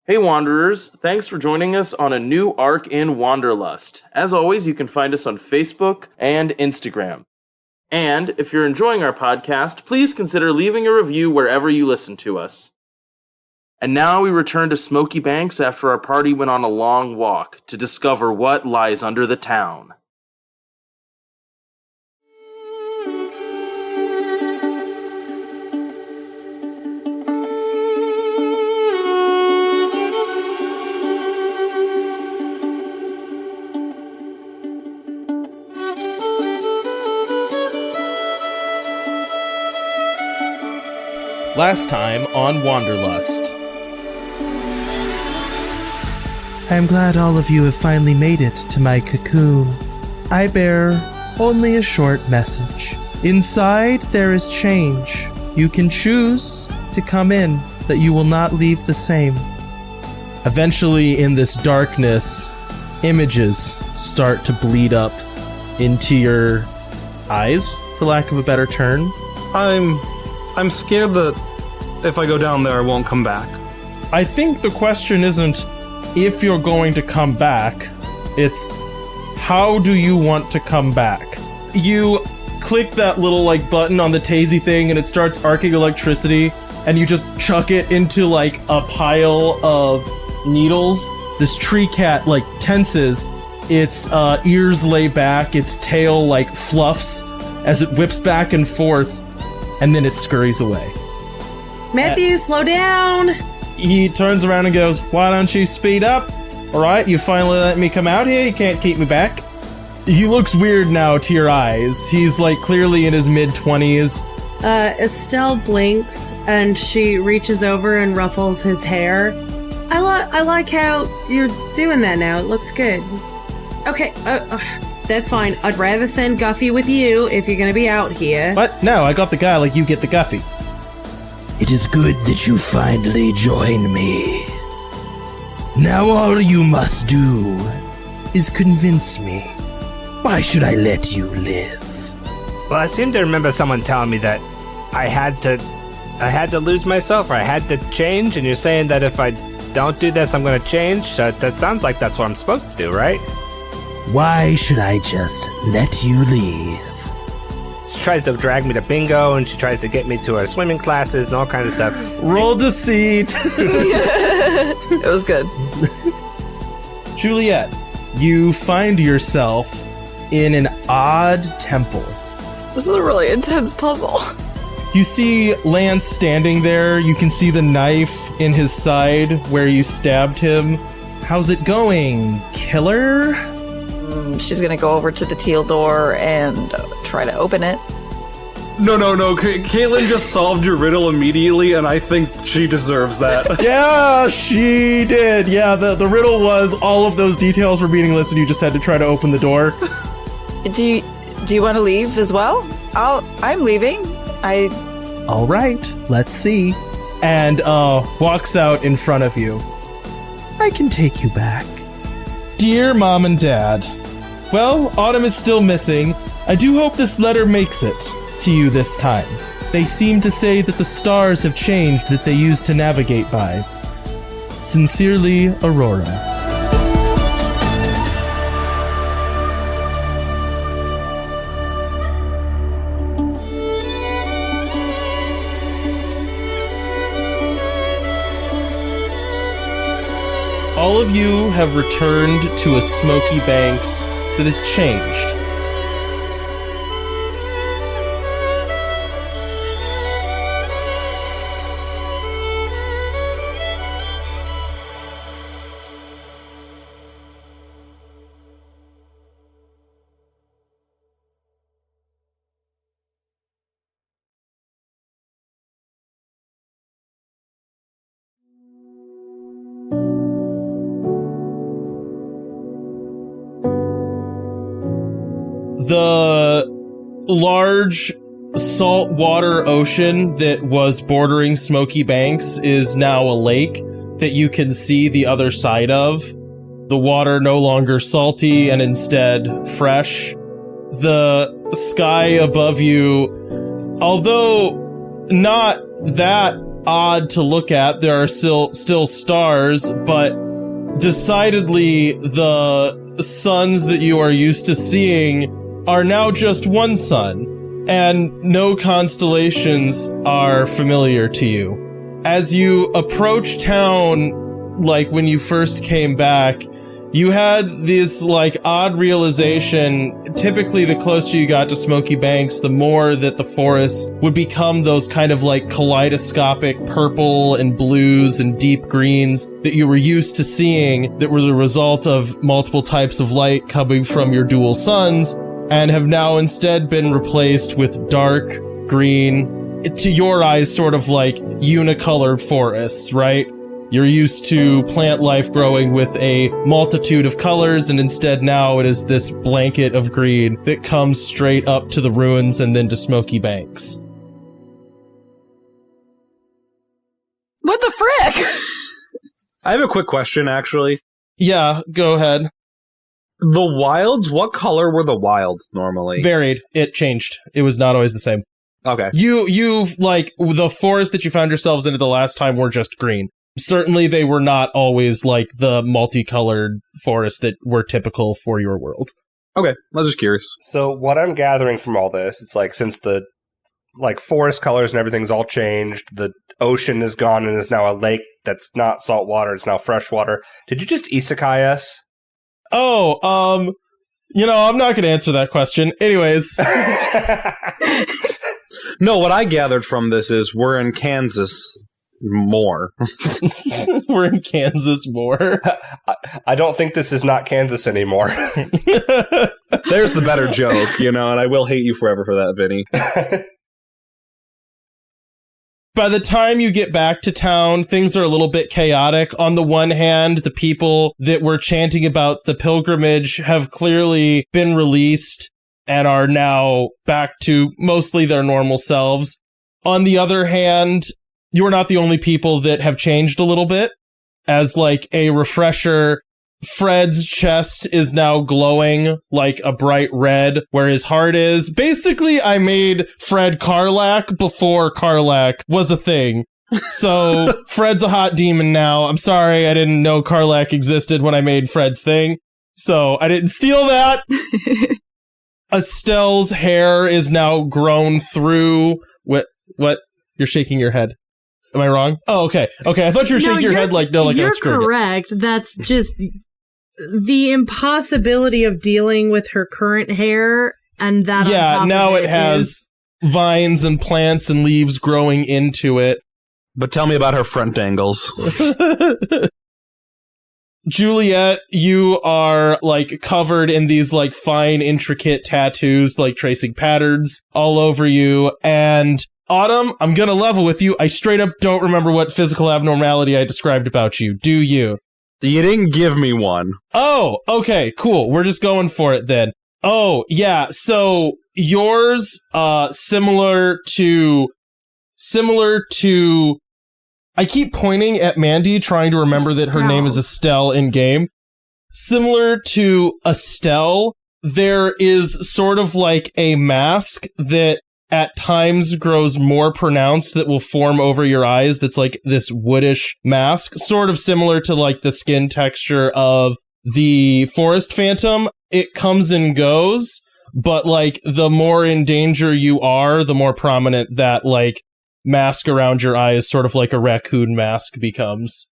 Hey Wanderers, thanks for joining us on a new arc in Wanderlust. As always, you can find us on Facebook and Instagram. And if you're enjoying our podcast, please consider leaving a review wherever you listen to us. And now we return to Smokey Banks after our party went on a long walk to discover what lies under the town. Last time on Wanderlust. I'm glad all of you have finally made it to my cocoon. I bear only a short message. Inside there is change. You can choose to come in, but you will not leave the same. Eventually, in this darkness, images start to bleed up into your eyes, for lack of a better term. I'm scared that if I go down there, I won't come back. I think the question isn't if you're going to come back, it's how do you want to come back? You click that little button on the tasy thing and it starts arcing electricity and you just chuck it into a pile of needles. This tree cat tenses, its ears lay back, its tail fluffs as it whips back and forth, and then it scurries away. Matthew, slow down! He turns around and goes, "Why don't you speed up? Alright, you finally let me come out here, you can't keep me back." He looks weird now to your eyes. He's clearly in his mid-20s. Estelle blinks and she reaches over and ruffles his hair. I like how you're doing that now, it looks good. Okay, that's fine. I'd rather send Guffy with you if you're gonna be out here. What? No, I got the guy, you get the Guffy. It is good that you finally joined me. Now all you must do is convince me. Why should I let you live? Well, I seem to remember someone telling me that I had to lose myself, or I had to change, and you're saying that if I don't do this, I'm going to change? So that sounds like that's what I'm supposed to do, right? Why should I just let you leave? She tries to drag me to bingo, and she tries to get me to her swimming classes and all kinds of stuff. Roll deceit. It was good. Juliet, you find yourself in an odd temple. This is a really intense puzzle. You see Lance standing there. You can see the knife in his side where you stabbed him. How's it going, killer? She's gonna go over to the teal door and try to open it. No. Caitlin just solved your riddle immediately, and I think she deserves that. Yeah, she did. Yeah, the riddle was all of those details were meaningless and you just had to try to open the door. Do you want to leave as well? I'm leaving. All right, let's see. And walks out in front of you. I can take you back. Dear Mom and Dad, well, Autumn is still missing. I do hope this letter makes it to you this time. They seem to say that the stars have changed that they use to navigate by. Sincerely, Aurora. All of you have returned to a Smokey Banks that has changed. The large saltwater ocean that was bordering Smokey Banks is now a lake that you can see the other side of. The water no longer salty and instead fresh. The sky above you, although not that odd to look at. There are still stars, but decidedly the suns that you are used to seeing are now just one sun, and no constellations are familiar to you. As you approach town, like when you first came back, you had this like odd realization. Typically, the closer you got to Smokey Banks, the more that the forests would become those kind of like kaleidoscopic purple and blues and deep greens that you were used to seeing, that were the result of multiple types of light coming from your dual suns, and have now instead been replaced with dark green, to your eyes, sort of like unicolored forests, right? You're used to plant life growing with a multitude of colors, and instead now it is this blanket of green that comes straight up to the ruins and then to Smokey Banks. What the frick? I have a quick question, actually. Yeah, go ahead. The wilds, what color were the wilds normally? Varied. It changed. It was not always the same. Okay. You've like, the forest that you found yourselves into the last time were just green. Certainly they were not always like the multicolored forests that were typical for your world. Okay, I was just curious. So what I'm gathering from all this, it's like since the like forest colors and everything's all changed, the ocean is gone and is now a lake that's not salt water, it's now fresh water. Did you just isekai us? Oh, I'm not going to answer that question. Anyways. No, what I gathered from this is we're in Kansas more. We're in Kansas more. I don't think this is not Kansas anymore. There's the better joke, and I will hate you forever for that, Vinny. By the time you get back to town, things are a little bit chaotic. On the one hand, the people that were chanting about the pilgrimage have clearly been released and are now back to mostly their normal selves. On the other hand, you are not the only people that have changed a little bit. As like a refresher, Fred's chest is now glowing like a bright red where his heart is. Basically, I made Fred Karlak before Karlak was a thing. So Fred's a hot demon now. I'm sorry, I didn't know Karlak existed when I made Fred's thing. So I didn't steal that. Estelle's hair is now grown through. What? You're shaking your head. Am I wrong? Oh, okay. Okay, I thought you were shaking your head like, no, like I was screwing it. You're correct. That's just the impossibility of dealing with her current hair, and that on top now of it has vines and plants and leaves growing into it. But tell me about her front angles. Juliet, you are like covered in these like fine, intricate tattoos, like tracing patterns all over you. And Autumn, I'm gonna level with you. I straight up don't remember what physical abnormality I described about you. Do you? You didn't give me one. Oh, okay, cool. We're just going for it then. Oh, yeah. So yours, similar to, I keep pointing at Mandy, trying to remember that her name is Estelle in game. Similar to Estelle, there is sort of like a mask that at times grows more pronounced that will form over your eyes. That's like this woodish mask, sort of similar to like the skin texture of the forest phantom. It comes and goes, but like the more in danger you are, the more prominent that like mask around your eyes, sort of like a raccoon mask, becomes.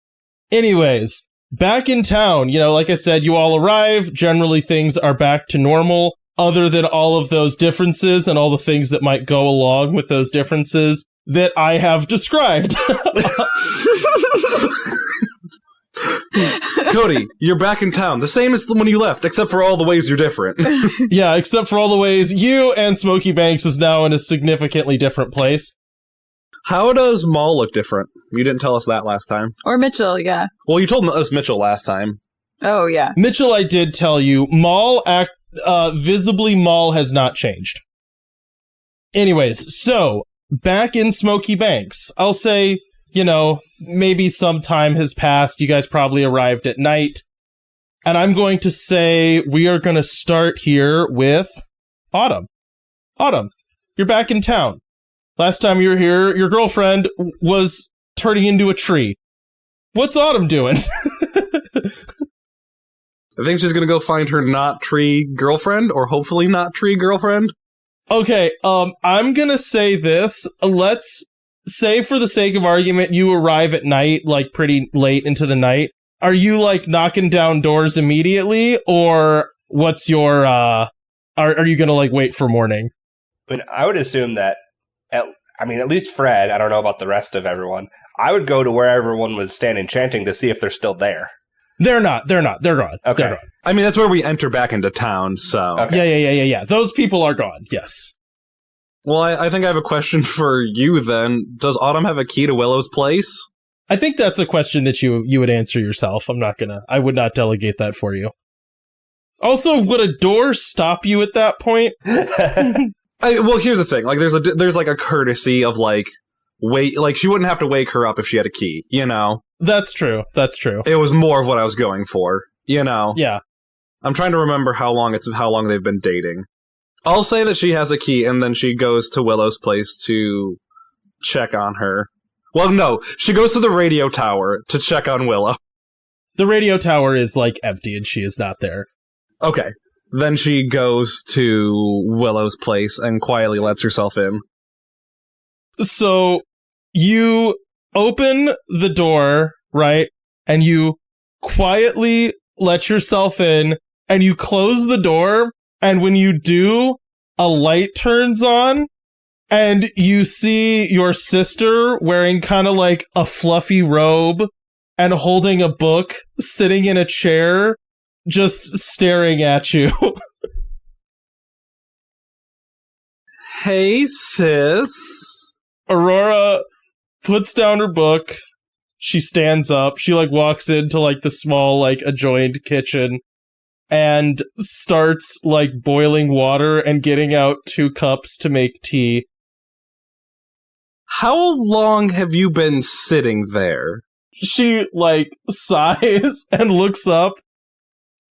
Anyways, back in town, like I said, you all arrive. Generally things are back to normal, other than all of those differences and all the things that might go along with those differences that I have described. Cody, you're back in town. The same as when you left, except for all the ways you're different. Yeah, except for all the ways you and Smokey Banks is now in a significantly different place. How does Maul look different? You didn't tell us that last time. Or Mitchell, yeah. Well, you told us Mitchell last time. Oh, yeah. Mitchell, I did tell you. Visibly, Maul has not changed. Anyways, so, back in Smokey Banks, I'll say, maybe some time has passed. You guys probably arrived at night. And I'm going to say we are going to start here with Autumn. Autumn, you're back in town. Last time you were here, your girlfriend was turning into a tree. What's Autumn doing? I think she's gonna go find her not tree girlfriend, or hopefully not tree girlfriend. Okay, I'm gonna say this. Let's say, for the sake of argument, you arrive at night, like pretty late into the night. Are you like knocking down doors immediately, or what's your are you gonna like wait for morning? I mean, I would assume that at least Fred, I don't know about the rest of everyone. I would go to where everyone was standing chanting to see if they're still there. They're not. They're gone. Okay. They're gone. I mean, that's where we enter back into town, so... Okay. Yeah. Those people are gone, yes. Well, I think I have a question for you, then. Does Autumn have a key to Willow's place? I think that's a question that you would answer yourself. I would not delegate that for you. Also, would a door stop you at that point? Well, here's the thing. Like, there's like a courtesy of like, wait, like she wouldn't have to wake her up if she had a key, you know? That's true. It was more of what I was going for, you know? Yeah. I'm trying to remember how long they've been dating. I'll say that she has a key, and then she goes to Willow's place to check on her. Well, no, she goes to the radio tower to check on Willow. The radio tower is like empty and she is not there. Okay. Then she goes to Willow's place and quietly lets herself in. So you open the door, right? And you quietly let yourself in and you close the door. And when you do, a light turns on and you see your sister wearing kind of like a fluffy robe and holding a book, sitting in a chair, just staring at you. Hey, sis. Aurora puts down her book. She stands up. She like walks into like the small like adjoined kitchen and starts like boiling water and getting out 2 cups to make tea. How long have you been sitting there? She like sighs and looks up.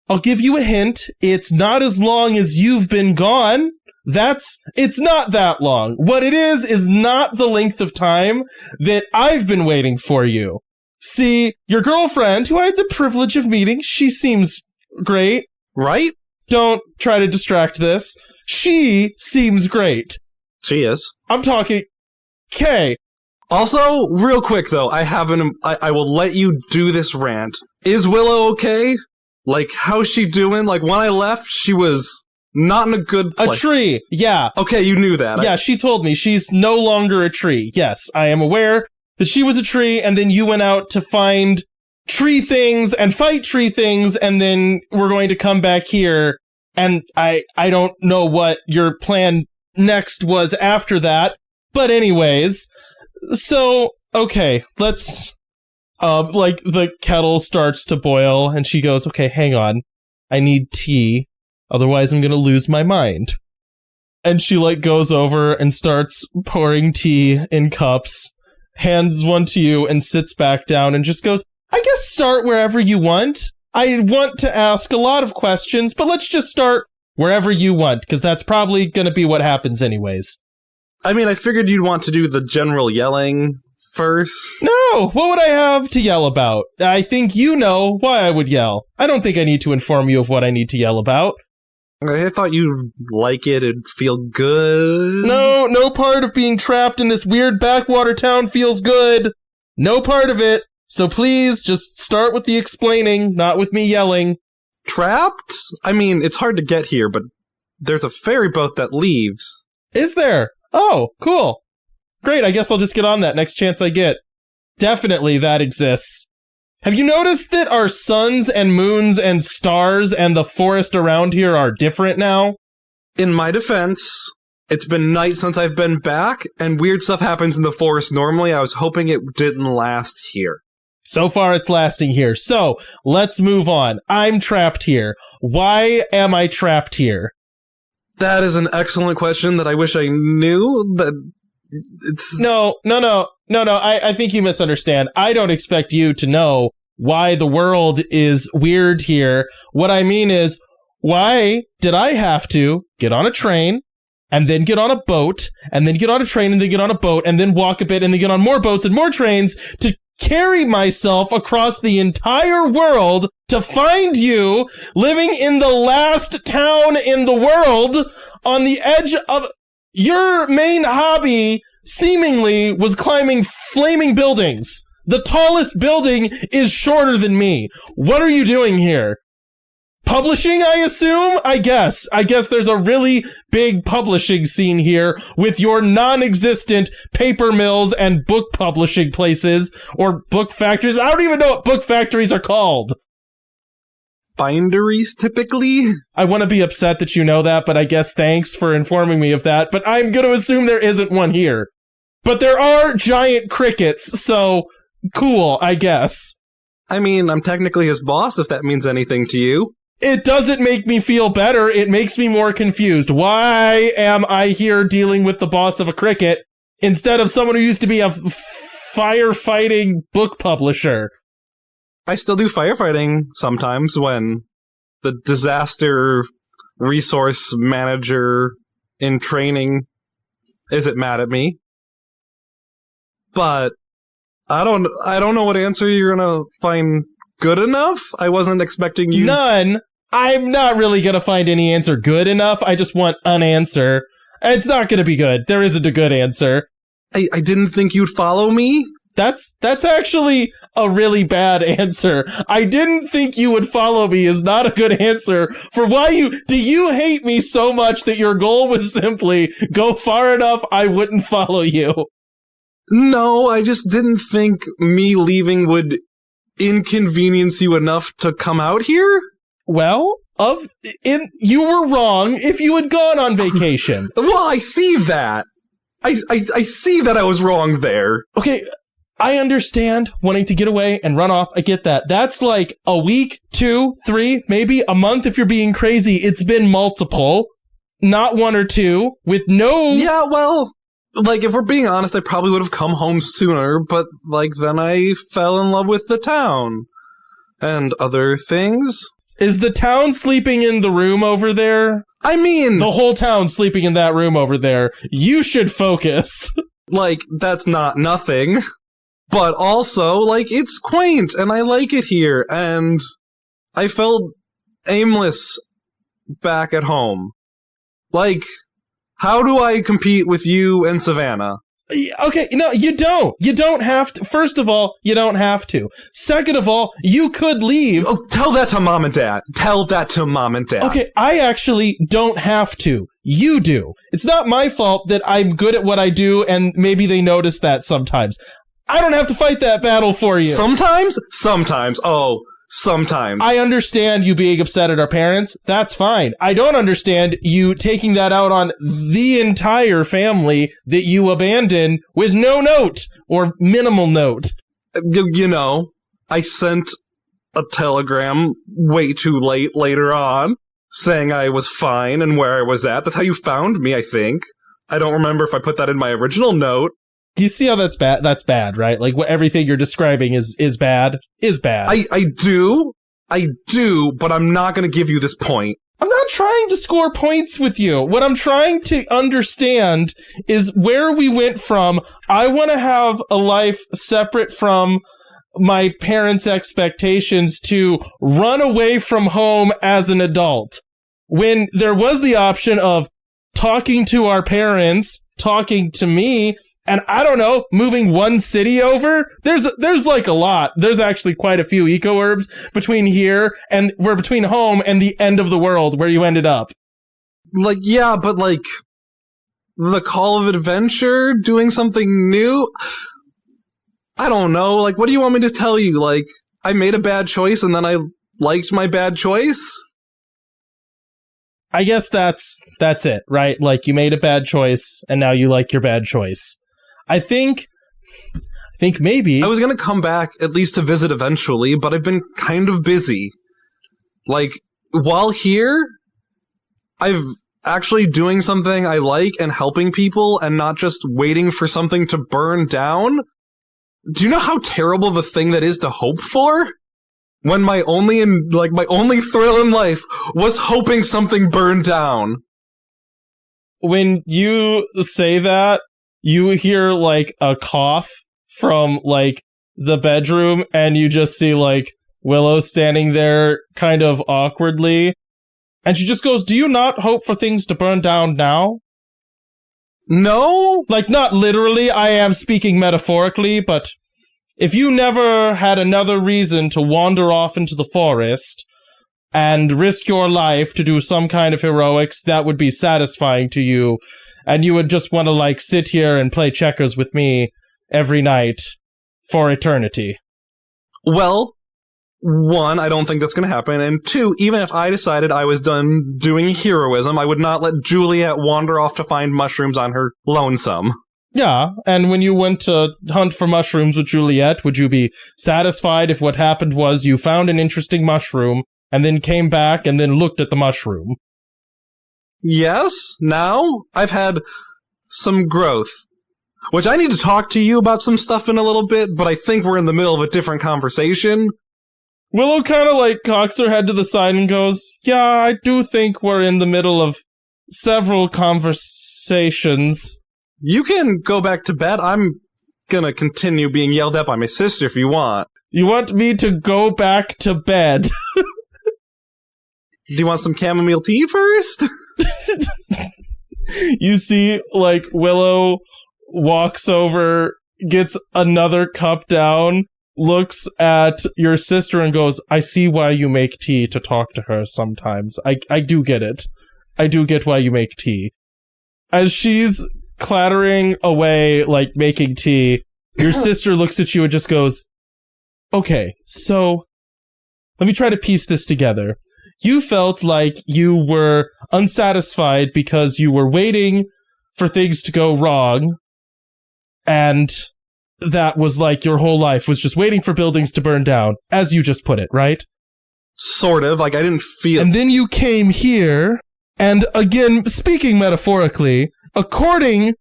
I'll give you a hint. It's not as long as you've been gone. It's not that long. What it is not the length of time that I've been waiting for you. See, your girlfriend, who I had the privilege of meeting, she seems great. Right? Don't try to distract this. She seems great. She is. I'm talking... Kay. Also, real quick though, I will let you do this rant. Is Willow okay? Like, how's she doing? Like, when I left, she was not in a good place. A tree, yeah. Okay, you knew that. Yeah, she told me she's no longer a tree. Yes, I am aware that she was a tree, and then you went out to find tree things and fight tree things, and then we're going to come back here, and I don't know what your plan next was after that. But anyways, so, okay, let's... like, the kettle starts to boil, and she goes, okay, hang on. I need tea, otherwise I'm gonna lose my mind. And she, like, goes over and starts pouring tea in cups, hands one to you, and sits back down and just goes, I guess start wherever you want. I want to ask a lot of questions, but let's just start wherever you want, because that's probably gonna be what happens anyways. I mean, I figured you'd want to do the general yelling first. No, what would I have to yell about? I think you know why I would yell. I don't think I need to inform you of what I need to yell about. I thought you'd like it and feel good. No part of being trapped in this weird backwater town feels good. No part of it. So please, just start with the explaining, not with me yelling. Trapped? I mean, it's hard to get here, but there's a ferry boat that leaves. Is there? Oh, cool. Great, I guess I'll just get on that next chance I get. Definitely that exists. Have you noticed that our suns and moons and stars and the forest around here are different now? In my defense, it's been night since I've been back, and weird stuff happens in the forest normally. I was hoping it didn't last here. So far it's lasting here. So, let's move on. I'm trapped here. Why am I trapped here? That is an excellent question that I wish I knew. That it's... No. I think you misunderstand. I don't expect you to know why the world is weird here. What I mean is, why did I have to get on a train, and then get on a boat, and then get on a train, and then get on a boat, and then walk a bit, and then get on more boats and more trains to carry myself across the entire world to find you living in the last town in the world on the edge of... Your main hobby, seemingly, was climbing flaming buildings. The tallest building is shorter than me. What are you doing here? Publishing, I assume? I guess there's a really big publishing scene here with your non-existent paper mills and book publishing places or book factories. I don't even know what book factories are called. Binderies, typically? I want to be upset that you know that, but I guess thanks for informing me of that. But I'm going to assume there isn't one here. But there are giant crickets, so cool, I guess. I mean, I'm technically his boss, if that means anything to you. It doesn't make me feel better. It makes me more confused. Why am I here dealing with the boss of a cricket instead of someone who used to be a firefighting book publisher? I still do firefighting sometimes when the disaster resource manager in training isn't mad at me. But I don't know what answer you're gonna find good enough. I wasn't expecting you. None. I'm not really gonna find any answer good enough. I just want an answer. It's not gonna be good. There isn't a good answer. I didn't think you'd follow me. That's actually a really bad answer. I didn't think you would follow me is not a good answer for why do you hate me so much that your goal was simply go far enough I wouldn't follow you. No, I just didn't think me leaving would inconvenience you enough to come out here. Well, you were wrong if you had gone on vacation. Well, I see that. I see that I was wrong there. Okay, I understand wanting to get away and run off. I get that. That's like a week, 2, 3, maybe a month if you're being crazy. It's been multiple, not 1 or 2, with no... Yeah, well, like, if we're being honest, I probably would have come home sooner, but, like, then I fell in love with the town. And other things. Is the town sleeping in the room over there? I mean... The whole town sleeping in that room over there. You should focus. Like, that's not nothing. But also, like, it's quaint, and I like it here, and I felt aimless back at home. Like, how do I compete with you and Savannah? Okay, no, you don't. You don't have to. First of all, you don't have to. Second of all, you could leave. Oh, tell that to Mom and Dad. Tell that to Mom and Dad. Okay, I actually don't have to. You do. It's not my fault that I'm good at what I do, and maybe they notice that sometimes. I don't have to fight that battle for you. Sometimes? Sometimes. Oh, sometimes. I understand you being upset at our parents. That's fine. I don't understand you taking that out on the entire family that you abandoned with no note or minimal note. You know, I sent a telegram way too late later on saying I was fine and where I was at. That's how you found me, I think. I don't remember if I put that in my original note. Do you see how that's bad? That's bad, right? Like, everything you're describing is bad. Is bad. I do, but I'm not going to give you this point. I'm not trying to score points with you. What I'm trying to understand is where we went from, I want to have a life separate from my parents' expectations, to run away from home as an adult. When there was the option of talking to our parents, talking to me, and I don't know, moving one city over, there's like a lot. There's actually quite a few eco herbs between here and we're between home and the end of the world where you ended up. Like, yeah, but like the call of adventure, doing something new. I don't know. Like, what do you want me to tell you? Like, I made a bad choice and then I liked my bad choice? I guess that's it, right? Like, you made a bad choice and now you like your bad choice. I think maybe... I was going to come back at least to visit eventually, but I've been kind of busy. Like, while here, I've actually doing something I like and helping people and not just waiting for something to burn down. Do you know how terrible of a thing that is to hope for? When my only thrill in life was hoping something burned down. when you say that, you hear, like, a cough from, like, the bedroom, and you just see, like, Willow standing there kind of awkwardly. And she just goes, do you not hope for things to burn down now? No? Like, not literally, I am speaking metaphorically, but if you never had another reason to wander off into the forest and risk your life to do some kind of heroics that would be satisfying to you, and you would just want to, like, sit here and play checkers with me every night for eternity. Well, one, I don't think that's going to happen, and two, even if I decided I was done doing heroism, I would not let Juliet wander off to find mushrooms on her lonesome. Yeah, and when you went to hunt for mushrooms with Juliet, would you be satisfied if what happened was you found an interesting mushroom and then came back and then looked at the mushroom? Yes, now I've had some growth, which I need to talk to you about some stuff in a little bit, but I think we're in the middle of a different conversation. Willow kind of, like, cocks her head to the side and goes, yeah, I do think we're in the middle of several conversations. You can go back to bed. I'm gonna continue being yelled at by my sister if you want. You want me to go back to bed? Do you want some chamomile tea first? You see, like, Willow walks over, gets another cup down, looks at your sister and goes, I see why you make tea to talk to her sometimes. I do get it. I do get why you make tea. As she's clattering away, like, making tea, your sister looks at you and just goes, okay, so let me try to piece this together. You felt like you were unsatisfied because you were waiting for things to go wrong, and that was like your whole life was just waiting for buildings to burn down, as you just put it, right? Sort of. Like, I didn't feel... And then you came here, and again, speaking metaphorically, according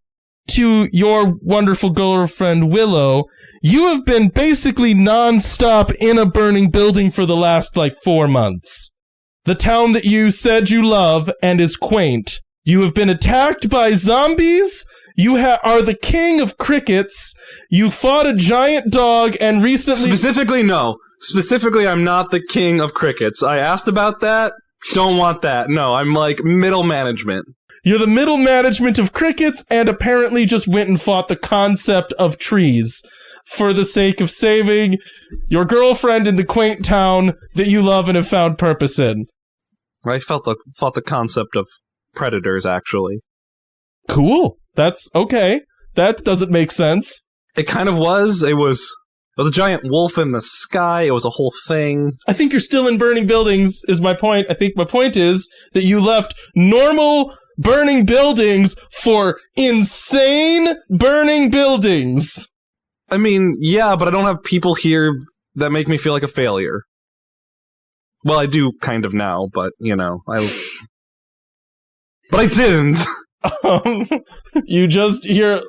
to your wonderful girlfriend Willow, you have been basically non-stop in a burning building for the last, like, 4 months. The town that you said you love and is quaint. You have been attacked by zombies. You are the king of crickets. You fought a giant dog and recently... Specifically, no. Specifically, I'm not the king of crickets. I asked about that. Don't want that. No, I'm like middle management. You're the middle management of crickets and apparently just went and fought the concept of trees for the sake of saving your girlfriend in the quaint town that you love and have found purpose in. I fought the concept of predators, actually. Cool. That's okay. That doesn't make sense. It kind of was. It was a giant wolf in the sky. It was a whole thing. I think you're still in burning buildings, is my point. I think my point is that you left normal burning buildings for insane burning buildings. I mean, yeah, but I don't have people here that make me feel like a failure. Well, I do kind of now, but, you know, but I didn't. You just hear,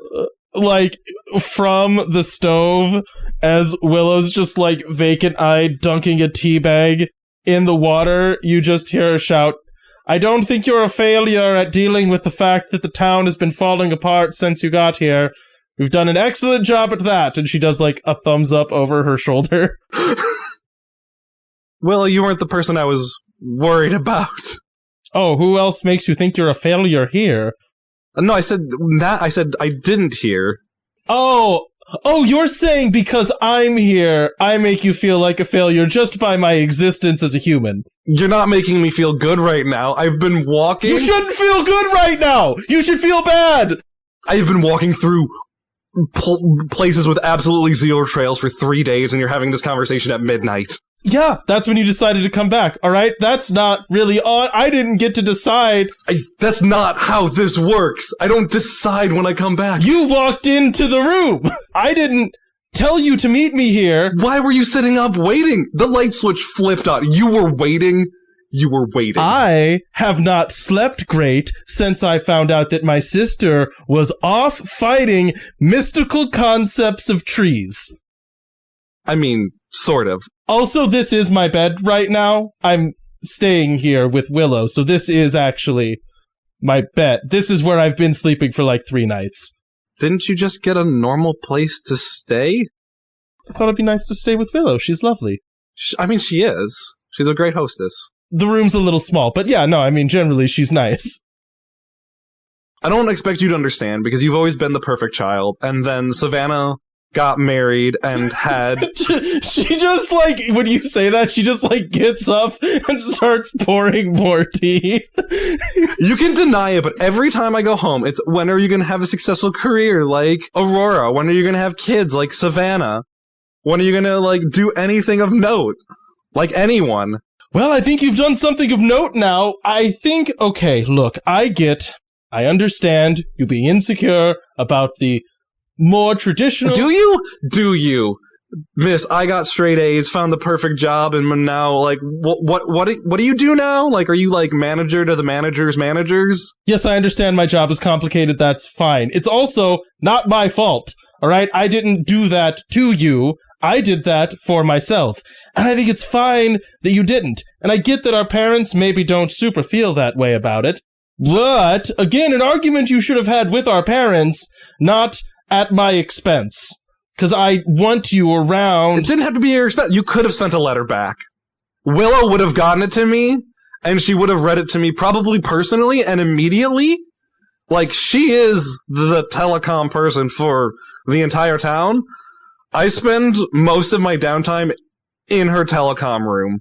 like, from the stove as Willow's just, like, vacant-eyed dunking a tea bag in the water, you just hear her shout, I don't think you're a failure at dealing with the fact that the town has been falling apart since you got here. We've done an excellent job at that. And she does, like, a thumbs up over her shoulder. Well, you weren't the person I was worried about. Oh, who else makes you think you're a failure here? No, I said I didn't hear. Oh, you're saying because I'm here, I make you feel like a failure just by my existence as a human. You're not making me feel good right now. I've been walking... You shouldn't feel good right now! You should feel bad! I've been walking through places with absolutely zero trails for 3 days, and you're having this conversation at midnight. Yeah, that's when you decided to come back, alright? That's not really on. I didn't get to decide. That's not how this works. I don't decide when I come back. You walked into the room. I didn't tell you to meet me here. Why were you sitting up waiting? The light switch flipped on. You were waiting. You were waiting. I have not slept great since I found out that my sister was off fighting mystical concepts of trees. I mean, sort of. Also, this is my bed right now. I'm staying here with Willow, so this is actually my bet. This is where I've been sleeping for like 3 nights. Didn't you just get a normal place to stay? I thought it'd be nice to stay with Willow. She's lovely. I mean, she is. She's a great hostess. The room's a little small, but yeah, no, I mean, generally she's nice. I don't expect you to understand because you've always been the perfect child. And then Savannah got married and had... she just, like, when you say that, she just, like, gets up and starts pouring more tea. You can deny it, but every time I go home, it's when are you going to have a successful career like Aurora? When are you going to have kids like Savannah? When are you going to, like, do anything of note? Like anyone? Well, I think you've done something of note now. I think, okay, look, I understand you being insecure about the more traditional... Do you? Do you? Miss, I got straight A's, found the perfect job, and now, like, what do you do now? Like, are you, like, manager to the manager's managers? Yes, I understand my job is complicated, that's fine. It's also not my fault, alright? I didn't do that to you. I did that for myself. And I think it's fine that you didn't. And I get that our parents maybe don't super feel that way about it. But, again, an argument you should have had with our parents, not at my expense. Because I want you around. It didn't have to be your expense. You could have sent a letter back. Willow would have gotten it to me, and she would have read it to me probably personally and immediately. Like, she is the telecom person for the entire town. I spend most of my downtime in her telecom room.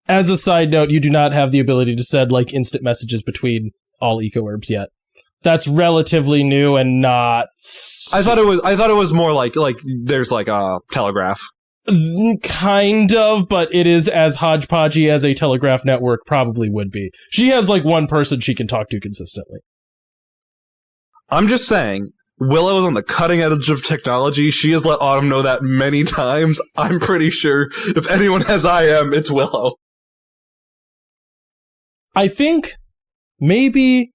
As a side note, you do not have the ability to send, like, instant messages between all eco-herbs yet. That's relatively new and not... I thought it was more like there's like a telegraph. Kind of, but it is as hodgepodgey as a telegraph network probably would be. She has like one person she can talk to consistently. I'm just saying, Willow is on the cutting edge of technology. She has let Autumn know that many times. I'm pretty sure if anyone has IM, it's Willow. I think maybe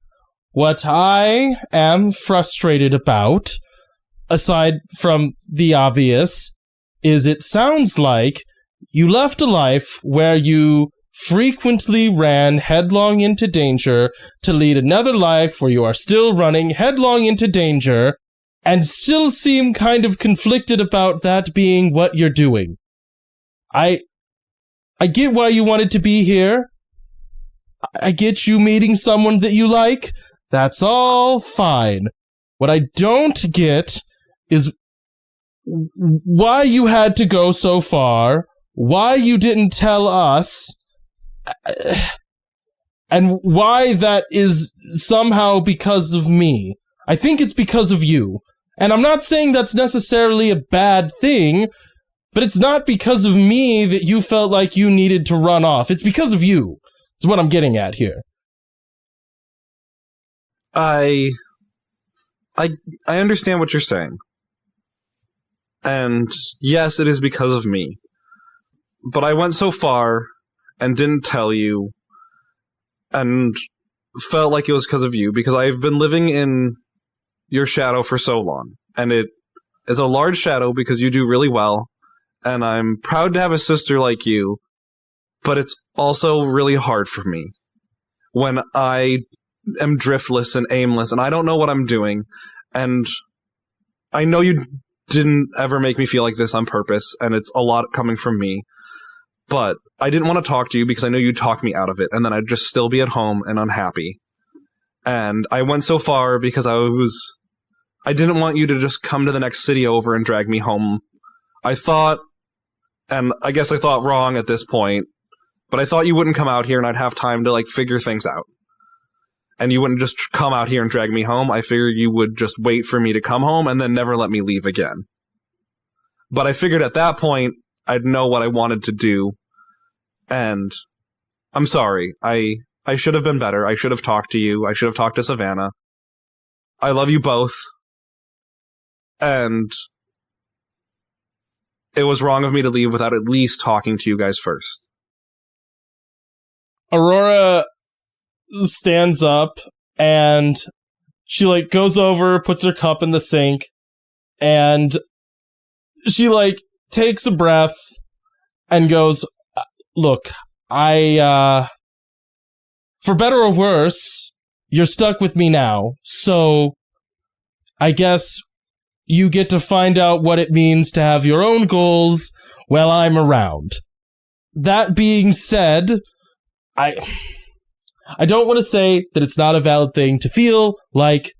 what I am frustrated about, aside from the obvious, is it sounds like you left a life where you frequently ran headlong into danger to lead another life where you are still running headlong into danger and still seem kind of conflicted about that being what you're doing. I get why you wanted to be here. I get you meeting someone that you like. That's all fine. What I don't get is why you had to go so far, why you didn't tell us, and why that is somehow because of me. I think it's because of you. And I'm not saying that's necessarily a bad thing, but it's not because of me that you felt like you needed to run off. It's because of you. That's what I'm getting at here. I understand what you're saying. And yes, it is because of me. But I went so far and didn't tell you and felt like it was because of you because I've been living in your shadow for so long. And it is a large shadow because you do really well. And I'm proud to have a sister like you. But it's also really hard for me when I am driftless and aimless and I don't know what I'm doing. And I know you didn't ever make me feel like this on purpose, and it's a lot coming from me. But I didn't want to talk to you because I know you'd talk me out of it, and then I'd just still be at home and unhappy. And I went so far because I didn't want you to just come to the next city over and drag me home. I thought, and I guess I thought wrong at this point, but I thought you wouldn't come out here and I'd have time to like figure things out. And you wouldn't just come out here and drag me home. I figured you would just wait for me to come home and then never let me leave again. But I figured at that point, I'd know what I wanted to do. And I'm sorry. I should have been better. I should have talked to you. I should have talked to Savannah. I love you both. And it was wrong of me to leave without at least talking to you guys first. Aurora stands up and she like goes over, puts her cup in the sink, and she like takes a breath and goes, look, for better or worse, you're stuck with me now, so I guess you get to find out what it means to have your own goals while I'm around. That being said, I don't want to say that it's not a valid thing to feel like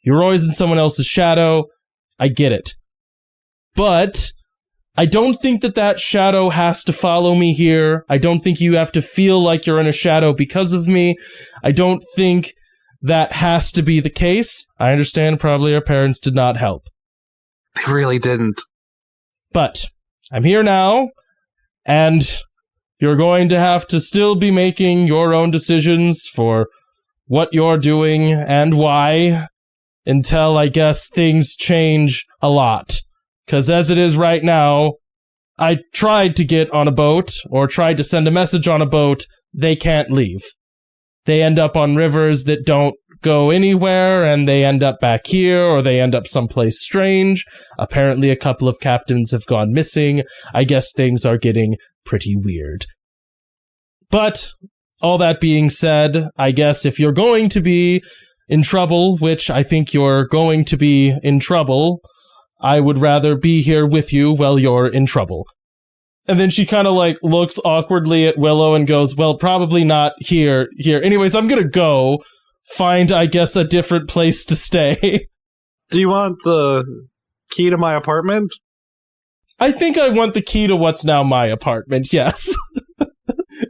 you're always in someone else's shadow. I get it. But I don't think that shadow has to follow me here. I don't think you have to feel like you're in a shadow because of me. I don't think that has to be the case. I understand probably our parents did not help. They really didn't. But I'm here now, and you're going to have to still be making your own decisions for what you're doing and why, until I guess things change a lot. Because as it is right now, I tried to get on a boat, or tried to send a message on a boat, they can't leave. They end up on rivers that don't go anywhere, and they end up back here, or they end up someplace strange. Apparently a couple of captains have gone missing. I guess things are getting pretty weird. But, all that being said, I guess if you're going to be in trouble, which I think you're going to be in trouble, I would rather be here with you while you're in trouble. And then she kind of like looks awkwardly at Willow and goes, well, probably not here. Anyways, I'm gonna go find, I guess, a different place to stay. Do you want the key to my apartment? I think I want the key to what's now my apartment, yes.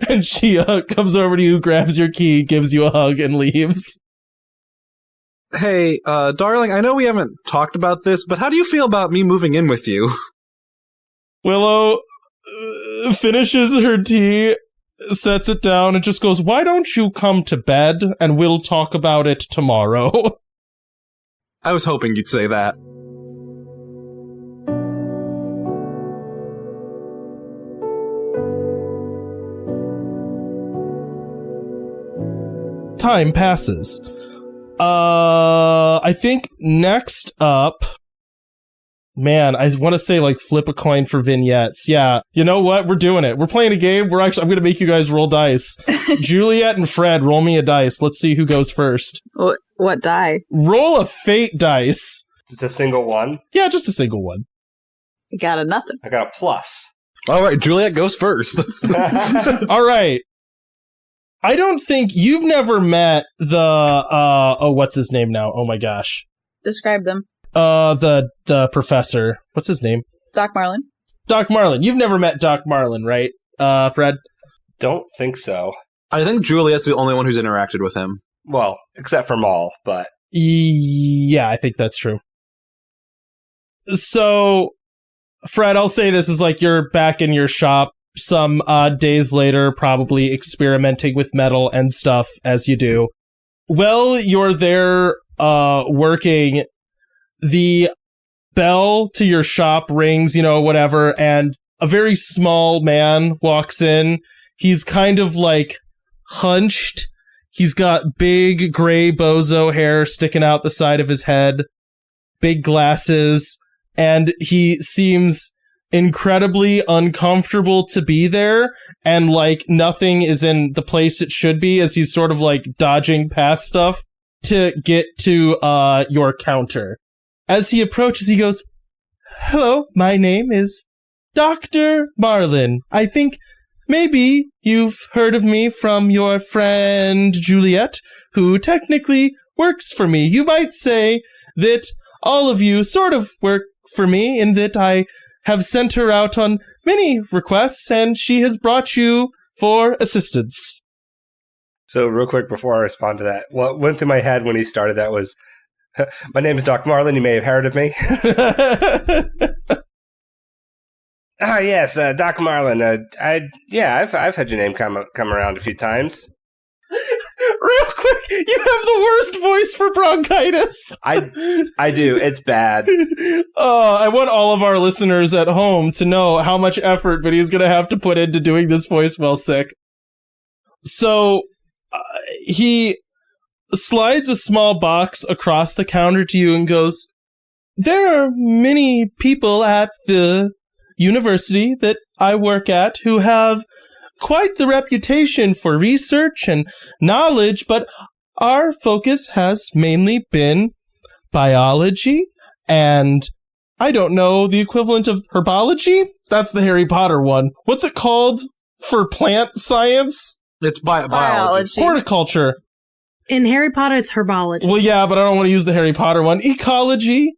And she comes over to you, grabs your key, gives you a hug, and leaves. Hey, darling, I know we haven't talked about this, but how do you feel about me moving in with you? Willow finishes her tea, sets it down, and just goes, why don't you come to bed, and we'll talk about it tomorrow? I was hoping you'd say that. Time passes. I think next up, man, I want to say like flip a coin for vignettes. Yeah, you know what? We're doing it. We're playing a game. I'm going to make you guys roll dice. Juliet and Fred, roll me a dice. Let's see who goes first. What die? Roll a fate dice. Just a single one? Yeah, just a single one. I got a nothing. I got a plus. All right, Juliet goes first. All right. I don't think you've never met the what's his name now? Oh my gosh. Describe them. The professor. What's his name? Doc Marlin. Doc Marlin. You've never met Doc Marlin, right? Fred? Don't think so. I think Juliet's the only one who's interacted with him. Well, except for Maul, but... Yeah, I think that's true. So, Fred, I'll say this is like you're back in your shop some days later, probably experimenting with metal and stuff as you do. Well, you're there working, the bell to your shop rings, whatever, and a very small man walks in. He's kind of like hunched. He's got big gray bozo hair sticking out the side of his head, big glasses, and he seems incredibly uncomfortable to be there, and like nothing is in the place it should be as he's sort of like dodging past stuff to get to your counter. As he approaches, he goes, hello, my name is Dr. Marlin. I think maybe you've heard of me from your friend Juliet, who technically works for me. You might say that all of you sort of work for me in that I have sent her out on many requests, and she has brought you for assistance. So real quick before I respond to that, what went through my head when he started that was, my name is Doc Marlin, you may have heard of me. Yes, Doc Marlin. I've had your name come around a few times. Real quick, you have the worst voice for bronchitis. I do. It's bad. I want all of our listeners at home to know how much effort Vinny's going to have to put into doing this voice while sick. So, he slides a small box across the counter to you and goes, there are many people at the university that I work at who have quite the reputation for research and knowledge, but our focus has mainly been biology and I don't know the equivalent of herbology. That's the Harry Potter one. What's it called for plant science? It's biology. Horticulture. In Harry Potter, it's herbology. Well, yeah, but I don't want to use the Harry Potter one. Ecology,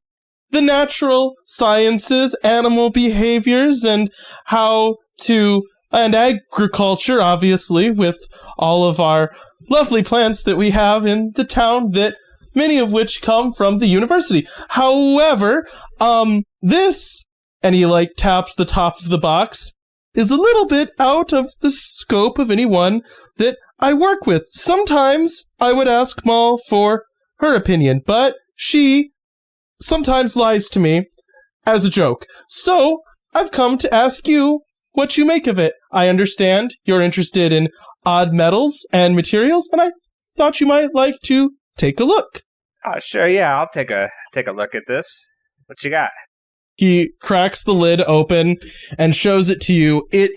the natural sciences, animal behaviors, and and agriculture, obviously, with all of our lovely plants that we have in the town, that many of which come from the university. However, this, and he like taps the top of the box, is a little bit out of the scope of anyone that I work with. Sometimes I would ask Maul for her opinion, but she sometimes lies to me as a joke. So I've come to ask you what you make of it. I understand you're interested in odd metals and materials, and I thought you might like to take a look. Oh, sure, yeah, I'll take a look at this. What you got? He cracks the lid open and shows it to you. It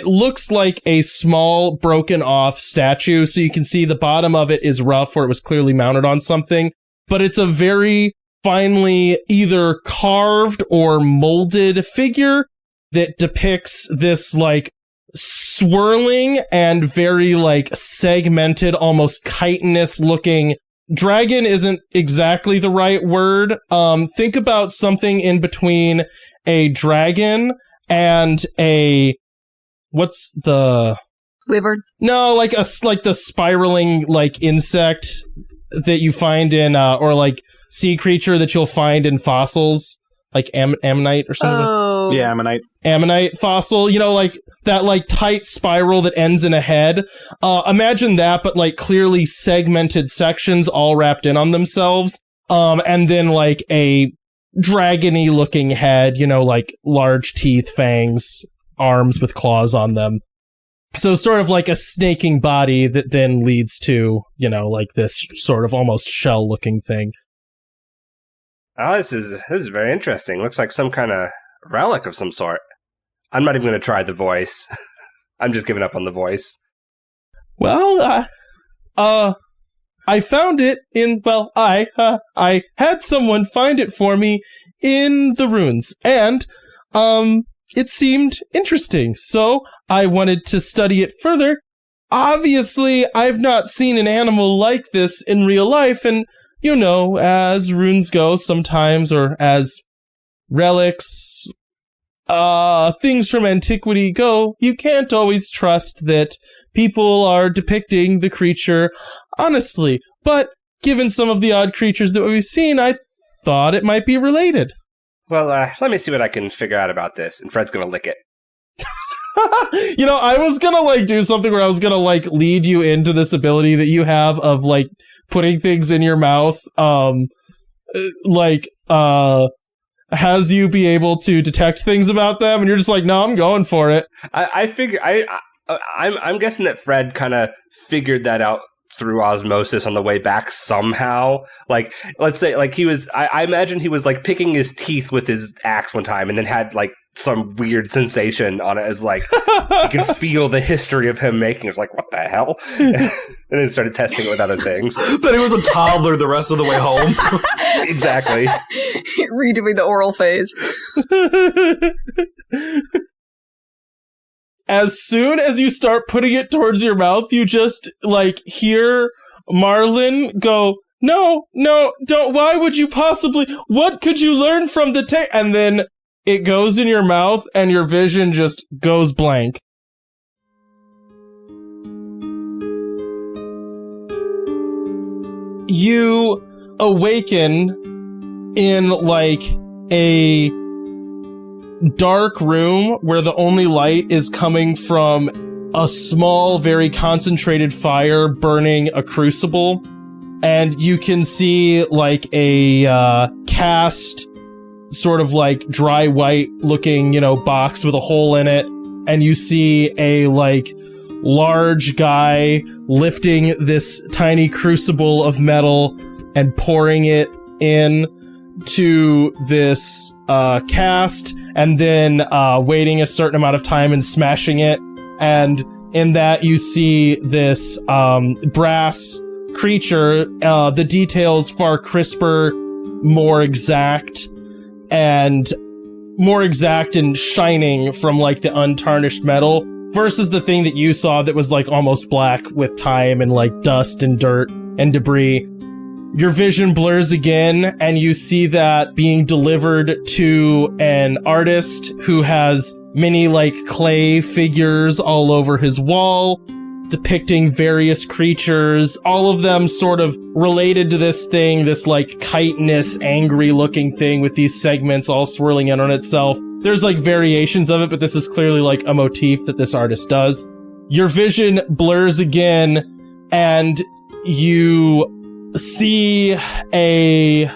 looks like a small broken off statue, so you can see the bottom of it is rough where it was clearly mounted on something, but it's a very finely either carved or molded figure that depicts this like swirling and very like segmented, almost chitinous looking dragon. Isn't exactly the right word. Think about something in between a dragon and what's the wyvern? No, like the spiraling like insect that you find in or like sea creature that you'll find in fossils, like ammonite or something. Oh, Yeah, Ammonite fossil, like that like tight spiral that ends in a head. Imagine that, but like clearly segmented sections all wrapped in on themselves. And then like a dragony looking head, like large teeth, fangs, arms with claws on them. So sort of like a snaking body that then leads to, like this sort of almost shell looking thing. Oh, this is very interesting. Looks like some kind of relic of some sort. I'm not even going to try the voice. I'm just giving up on the voice. Well, I found it I had someone find it for me in the ruins, and, it seemed interesting, so I wanted to study it further. Obviously, I've not seen an animal like this in real life, and, as runes go sometimes, or as relics, things from antiquity go, you can't always trust that people are depicting the creature honestly. But given some of the odd creatures that we've seen, I thought it might be related. Well, let me see what I can figure out about this, and Fred's gonna lick it. I was gonna do something where I was gonna lead you into this ability that you have of putting things in your mouth, has you be able to detect things about them, and you're just like, no, I'm going for it. I figure I'm guessing that Fred kind of figured that out through osmosis on the way back somehow. Let's say he was, I imagine he was picking his teeth with his axe one time and then had some weird sensation on it as you could feel the history of him making it. It's what the hell? And then started testing it with other things. But he was a toddler the rest of the way home. Exactly. Redoing the oral phase. As soon as you start putting it towards your mouth, you just hear Marlin go, no, don't, why would you possibly, what could you learn from the tape? And then it goes in your mouth and your vision just goes blank. You awaken in a dark room where the only light is coming from a small, very concentrated fire burning a crucible. And you can see a cast, sort of dry white looking, box with a hole in it. And you see a large guy lifting this tiny crucible of metal and pouring it in to this cast, and then waiting a certain amount of time and smashing it, and in that you see this brass creature, the details far crisper, more exact and shining from like the untarnished metal versus the thing that you saw that was like almost black with time and like dust and dirt and debris. Your vision blurs again, and you see that being delivered to an artist who has many like clay figures all over his wall, depicting various creatures, all of them sort of related to this thing, this like chitinous, angry looking thing with these segments all swirling in on itself. There's like variations of it, but this is clearly like a motif that this artist does. Your vision blurs again, and you see a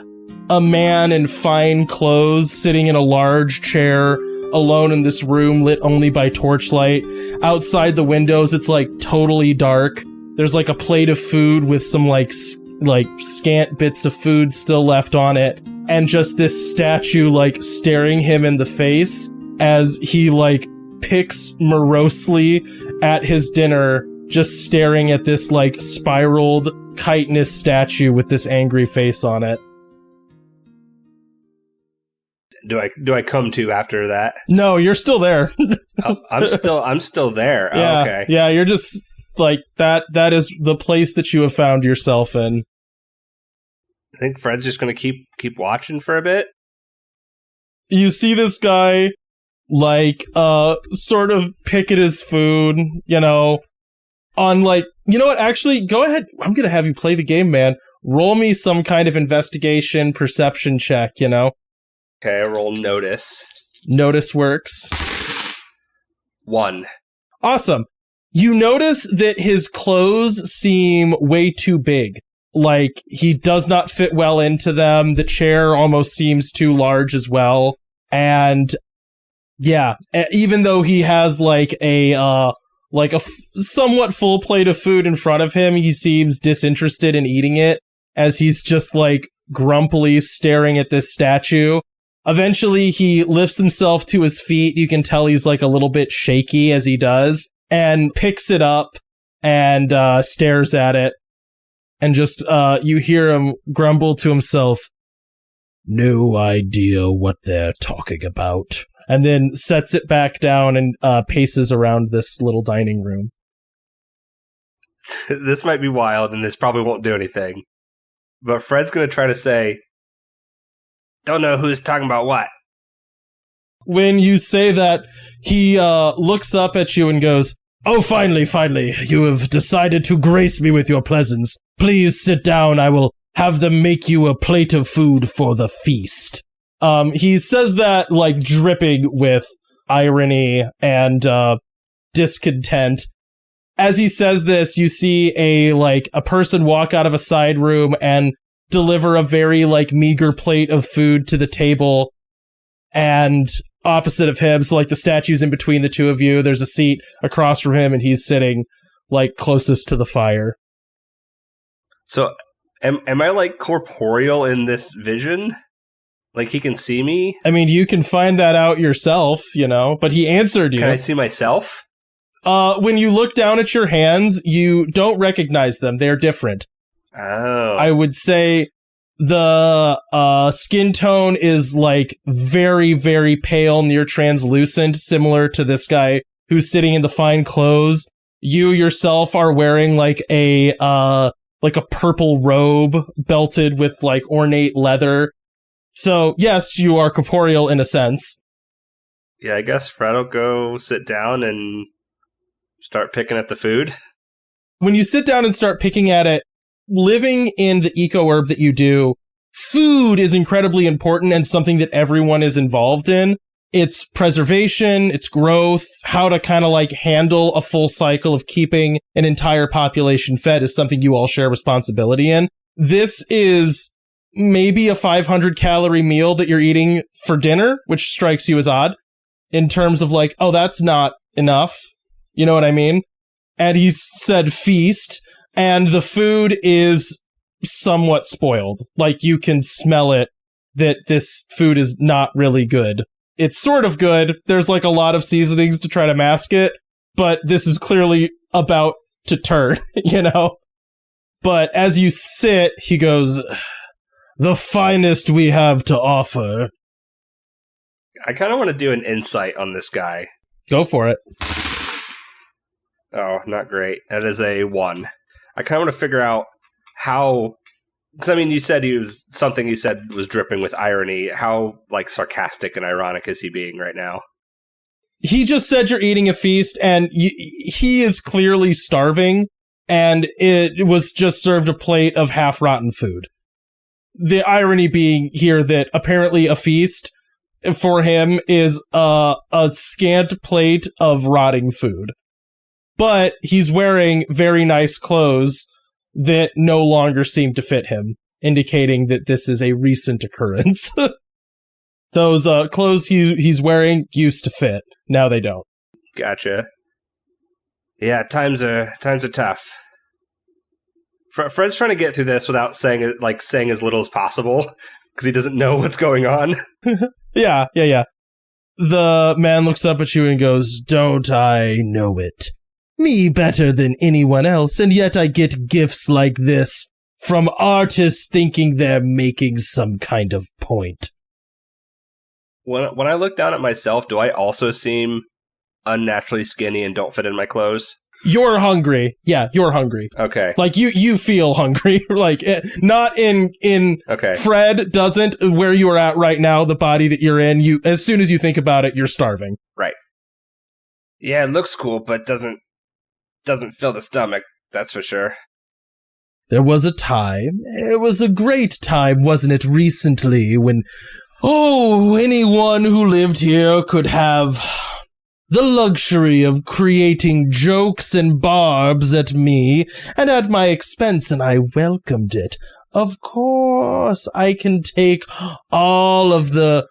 man in fine clothes sitting in a large chair alone in this room lit only by torchlight. Outside the windows, it's like totally dark. There's like a plate of food with some like scant bits of food still left on it, and just this statue like staring him in the face as he like picks morosely at his dinner, just staring at this like spiraled chitinous statue with this angry face on it. Do I come to after that? No, you're still there. Oh, I'm still there. Yeah, Oh, okay. yeah, you're just like that. That is the place that you have found yourself in. I think Fred's just gonna keep watching for a bit. You see this guy like sort of pick at his food, you know, on like, you know what, actually go ahead, I'm gonna have you play the game, man. Roll me some kind of investigation perception check, you know. Okay, I roll notice. Notice works. 1. Awesome. You notice that his clothes seem way too big. Like, he does not fit well into them. The chair almost seems too large as well. And yeah, even though he has like a somewhat full plate of food in front of him, he seems disinterested in eating it as he's just like grumpily staring at this statue. Eventually, he lifts himself to his feet. You can tell he's like a little bit shaky as he does, and picks it up and stares at it. And just, you hear him grumble to himself, "No idea what they're talking about." And then sets it back down and paces around this little dining room. This might be wild, and this probably won't do anything. But Fred's going to try to say, "Don't know who's talking about what." When you say that, he looks up at you and goes, "Oh, finally, you have decided to grace me with your presence. Please sit down. I will have them make you a plate of food for the feast." He says that, like, dripping with irony and discontent. As he says this, you see a person walk out of a side room and deliver a very, like, meager plate of food to the table. And opposite of him, so, like, the statue's in between the two of you. There's a seat across from him, and he's sitting, like, closest to the fire. So, am I, like, corporeal in this vision? Like, he can see me? I mean, you can find that out yourself, you know, but he answered you. Can I see myself? When you look down at your hands, you don't recognize them. They're different. Oh. I would say the skin tone is, like, very, very pale, near translucent, similar to this guy who's sitting in the fine clothes. You yourself are wearing, like a purple robe belted with, like, ornate leather. So, yes, you are corporeal in a sense. Yeah, I guess Fred will go sit down and start picking at the food. When you sit down and start picking at it, living in the eco-herb that you do, food is incredibly important and something that everyone is involved in. It's preservation, it's growth, how to kind of like handle a full cycle of keeping an entire population fed is something you all share responsibility in. This is maybe a 500 calorie meal that you're eating for dinner, which strikes you as odd in terms of like, oh, that's not enough. You know what I mean? And he said feast, and the food is somewhat spoiled. Like, you can smell it, that this food is not really good. It's sort of good. There's like a lot of seasonings to try to mask it, but this is clearly about to turn, you know? But as you sit, he goes, "The finest we have to offer." I kind of want to do an insight on this guy. Go for it. Oh, not great. That is a 1. I kind of want to figure out how... Because, I mean, you said something he said was dripping with irony. How, like, sarcastic and ironic is he being right now? He just said you're eating a feast, and he is clearly starving, and it was just served a plate of half-rotten food. The irony being here that apparently a feast for him is a scant plate of rotting food. But he's wearing very nice clothes that no longer seem to fit him, indicating that this is a recent occurrence. Those clothes he's wearing used to fit. Now they don't. Gotcha. Yeah, times are tough. Fred's trying to get through this without saying as little as possible because he doesn't know what's going on. Yeah. The man looks up at you and goes, "Don't I know it? Me better than anyone else, and yet I get gifts like this from artists thinking they're making some kind of point." When I look down at myself, do I also seem unnaturally skinny and don't fit in my clothes? You're hungry. Yeah, you're hungry. Okay. Like, you feel hungry. Like, not in okay. Fred doesn't, where you are at right now, the body that you're in, as soon as you think about it, you're starving. Right. Yeah, it looks cool, but doesn't fill the stomach, that's for sure. There was a time, it was a great time, wasn't it, recently, when, anyone who lived here could have the luxury of creating jokes and barbs at me and at my expense, and I welcomed it. Of course, I can take all of the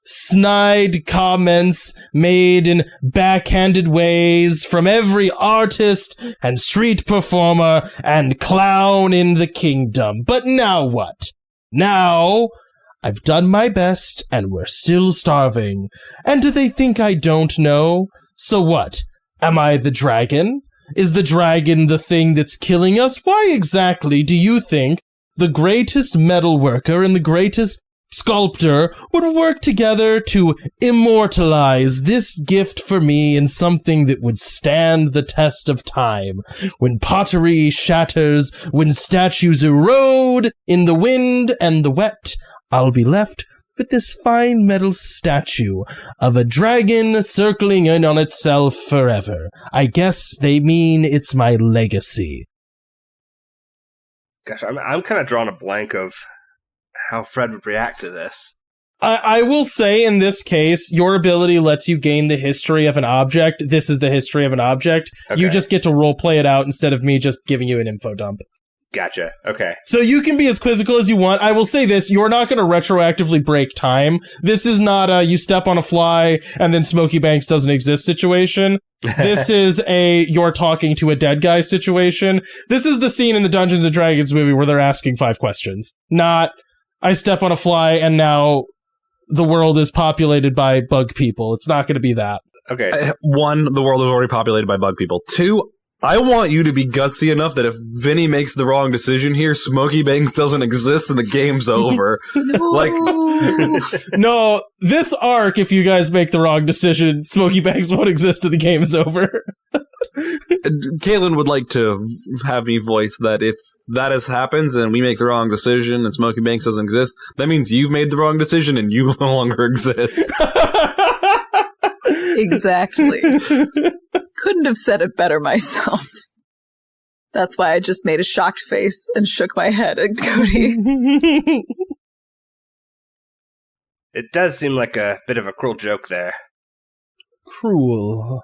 snide comments made in backhanded ways from every artist and street performer and clown in the kingdom. But now what? Now, I've done my best, and we're still starving. And do they think I don't know? So what? Am I the dragon? Is the dragon the thing that's killing us? Why exactly do you think the greatest metalworker and the greatest sculptor would work together to immortalize this gift for me in something that would stand the test of time? When pottery shatters, when statues erode in the wind and the wet, I'll be left with this fine metal statue of a dragon circling in on itself forever. I guess they mean it's my legacy. Gosh, I'm kind of drawing a blank of how Fred would react to this. I will say, in this case, your ability lets you gain the history of an object. This is the history of an object. Okay. You just get to roleplay it out instead of me just giving you an info dump. Gotcha. Okay. So you can be as quizzical as you want. I will say this, you're not going to retroactively break time. This is not a you step on a fly and then Smokey Banks doesn't exist situation. This is a you're talking to a dead guy situation. This is the scene in the Dungeons & Dragons movie where they're asking 5 questions. Not, I step on a fly and now the world is populated by bug people. It's not going to be that. Okay. 1, the world is already populated by bug people. 2, I want you to be gutsy enough that if Vinny makes the wrong decision here, Smokey Banks doesn't exist and the game's over. No, this arc, if you guys make the wrong decision, Smokey Banks won't exist and the game is over. Caitlin would like to have me voice that if that happens and we make the wrong decision and Smokey Banks doesn't exist, that means you've made the wrong decision and you no longer exist. Exactly. Couldn't have said it better myself. That's why I just made a shocked face and shook my head at Cody. It does seem like a bit of a cruel joke there. Cruel.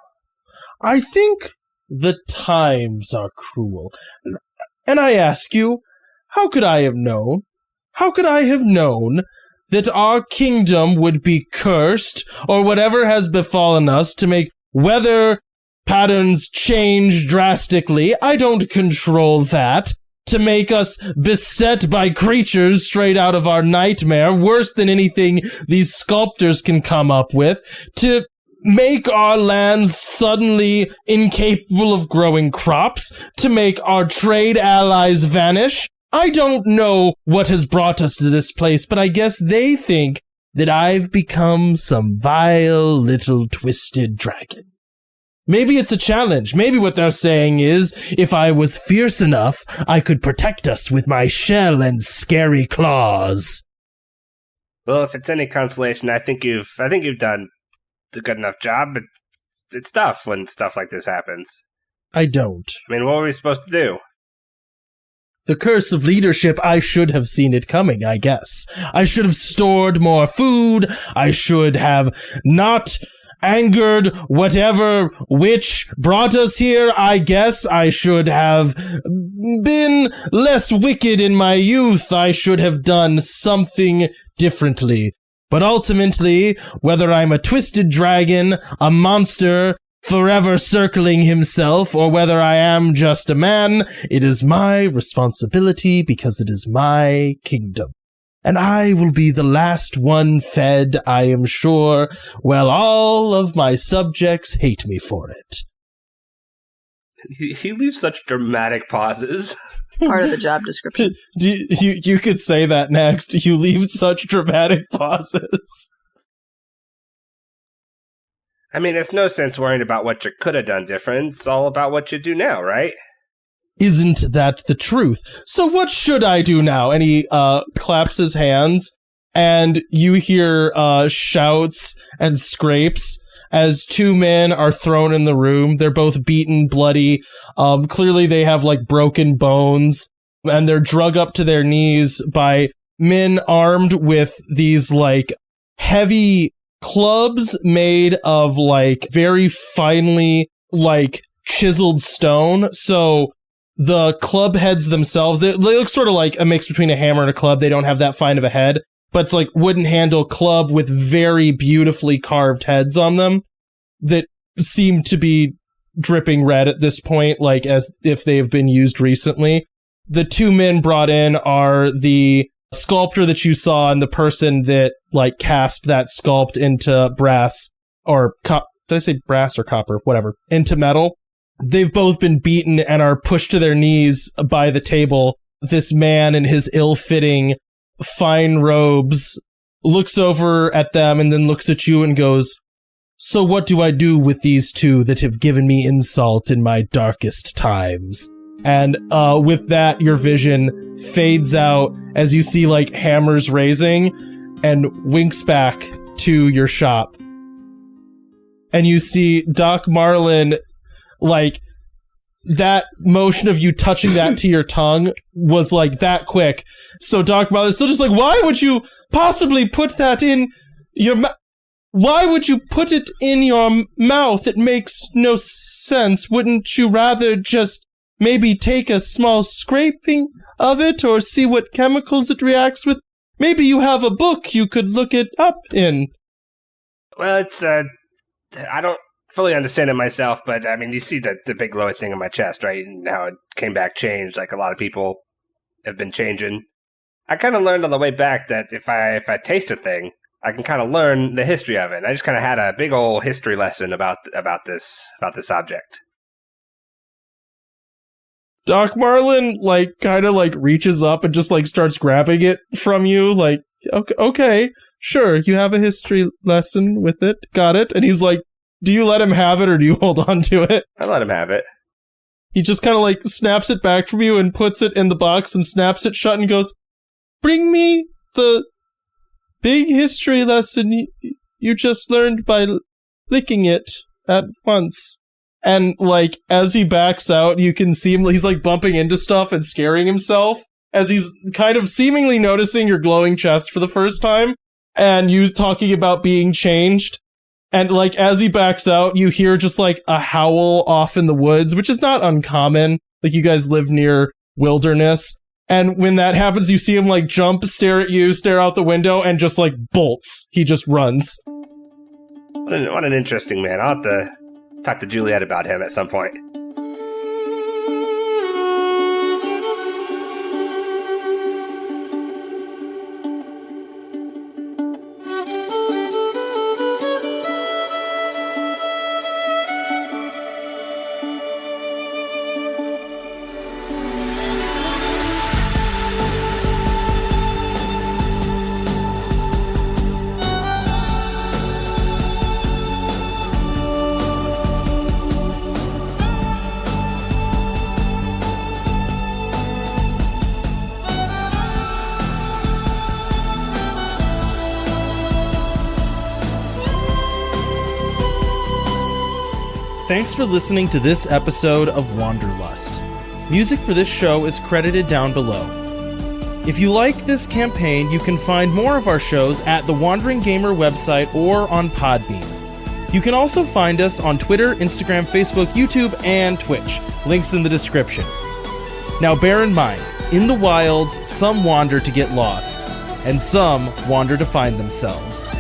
I think the times are cruel. And I ask you, how could I have known? How could I have known that our kingdom would be cursed, or whatever has befallen us to make weather patterns change drastically? I don't control that. To make us beset by creatures straight out of our nightmare, worse than anything these sculptors can come up with. To make our lands suddenly incapable of growing crops, to make our trade allies vanish. I don't know what has brought us to this place, but I guess they think that I've become some vile little twisted dragon. Maybe it's a challenge. Maybe what they're saying is, if I was fierce enough, I could protect us with my shell and scary claws. Well, if it's any consolation, I think you've done a good enough job, but it's tough when stuff like this happens. I don't. I mean, what were we supposed to do? The curse of leadership, I should have seen it coming, I guess. I should have stored more food. I should have not angered whatever witch brought us here. I guess I should have been less wicked in my youth. I should have done something differently. But ultimately, whether I'm a twisted dragon, a monster, forever circling himself, or whether I am just a man, it is my responsibility because it is my kingdom. And I will be the last one fed, I am sure, while all of my subjects hate me for it. He leaves such dramatic pauses. Part of the job description. You could say that next. You leave such dramatic pauses. I mean, it's no sense worrying about what you could have done different. It's all about what you do now, right? Isn't that the truth? So what should I do now? And he claps his hands, and you hear shouts and scrapes as two men are thrown in the room. They're both beaten, bloody. Clearly they have like broken bones, and they're drug up to their knees by men armed with these like heavy clubs made of like very finely like chiseled stone. So the club heads themselves, they look sort of like a mix between a hammer and a club. They don't have that fine of a head, but it's like wooden handle club with very beautifully carved heads on them that seem to be dripping red at this point, like as if they have been used recently. The two men brought in are the sculptor that you saw and the person that like cast that sculpt into brass or did I say brass or copper? Whatever. Into metal. They've both been beaten and are pushed to their knees by the table. This man in his ill-fitting fine robes looks over at them and then looks at you and goes, "So what do I do with these two that have given me insult in my darkest times?" And with that, your vision fades out as you see like hammers raising and winks back to your shop. And you see Doc Marlin, like that motion of you touching that to your tongue was like that quick. So Doc Marlin's still just like, why would you possibly put that in your mouth? Why would you put it in your mouth? It makes no sense. Wouldn't you rather just maybe take a small scraping of it or see what chemicals it reacts with? Maybe you have a book you could look it up in. Well, it's, I don't fully understand it myself, but I mean, you see the big glowing thing on my chest, right? And how it came back changed, like a lot of people have been changing. I kind of learned on the way back that if I taste a thing, I can kind of learn the history of it. I just kind of had a big old history lesson about this object. Doc Marlin, like, kind of, like, reaches up and just, like, starts grabbing it from you, like, okay, sure, you have a history lesson with it, got it. And he's like, do you let him have it or do you hold on to it? I let him have it. He just kind of, like, snaps it back from you and puts it in the box and snaps it shut and goes, bring me the big history lesson you just learned by licking it at once. And, like, as he backs out, you can see him, he's, like, bumping into stuff and scaring himself as he's kind of seemingly noticing your glowing chest for the first time and you talking about being changed. And, like, as he backs out, you hear just, like, a howl off in the woods, which is not uncommon. Like, you guys live near wilderness. And when that happens, you see him, like, jump, stare at you, stare out the window, and just, like, bolts. He just runs. What an interesting man. I'll have to talk to Juliet about him at some point. Thanks for listening to this episode of Wanderlust. Music for this show is credited down below. If you like this campaign, you can find more of our shows at the Wandering Gamer website or on Podbean. You can also find us on Twitter, Instagram, Facebook, YouTube, and Twitch. Links in the description. Now bear in mind, in the wilds, some wander to get lost, and some wander to find themselves.